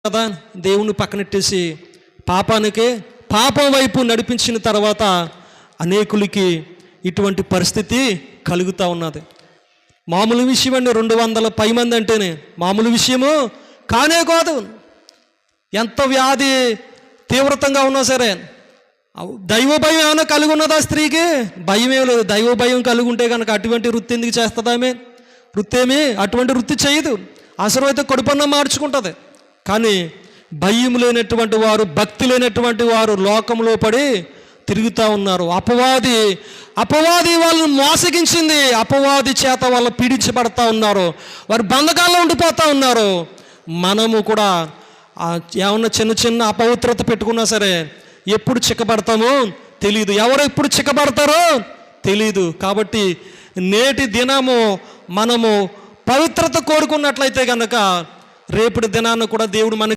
కదా, దేవుని పక్కనెట్టేసి పాపం వైపు నడిపించిన తర్వాత అనేకులకి ఇటువంటి పరిస్థితి కలుగుతూ ఉన్నది. మామూలు విషయం అండి, 200 పై మంది అంటేనే మామూలు విషయము కానే కాదు. ఎంత వ్యాధి తీవ్రతంగా ఉన్నా సరే దైవ భయం ఏమైనా కలిగి ఉన్నదా స్త్రీకి? భయమే లేదు. దైవ భయం కలిగి ఉంటే కనుక అటువంటి వృత్తి ఎందుకు చేస్తుందామే? వృత్తి అటువంటి వృత్తి చేయదు. అవసరమైతే కడుపన్న మార్చుకుంటుంది. కానీ భయం లేనటువంటి వారు, భక్తి లేనటువంటి వారు లోకంలో పడి తిరుగుతూ ఉన్నారు. అపవాది వాళ్ళని మోసగించింది. అపవాది చేత వాళ్ళు పీడించబడతా ఉన్నారు. వారు బంధకాల్లో ఉండిపోతూ ఉన్నారు. మనము కూడా ఏమన్నా చిన్న అపవిత్రత పెట్టుకున్నా సరే ఎప్పుడు చిక్కబడతామో తెలియదు. ఎవరు ఎప్పుడు చిక్కబడతారో తెలియదు. కాబట్టి నేటి దినము మనము పవిత్రత కోరుకున్నట్లయితే కనుక రేపటి దినాన్ని కూడా దేవుడు మనకి